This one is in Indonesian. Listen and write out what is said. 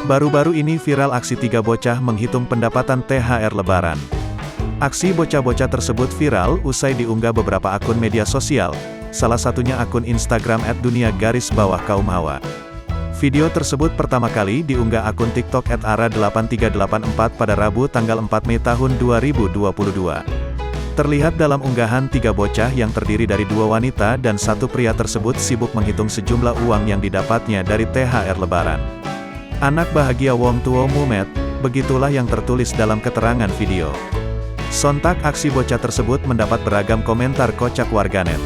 Baru-baru ini viral aksi 3 bocah menghitung pendapatan THR Lebaran. Aksi bocah-bocah tersebut viral usai diunggah beberapa akun media sosial, salah satunya akun Instagram @dunia_kaum_hawa. Video tersebut pertama kali diunggah akun TikTok @ara8384 pada Rabu tanggal 4 Mei tahun 2022. Terlihat dalam unggahan 3 bocah yang terdiri dari 2 wanita dan 1 pria tersebut sibuk menghitung sejumlah uang yang didapatnya dari THR Lebaran. Anak bahagia wong tuwa mumet, begitulah yang tertulis dalam keterangan video. Sontak aksi bocah tersebut mendapat beragam komentar kocak warganet.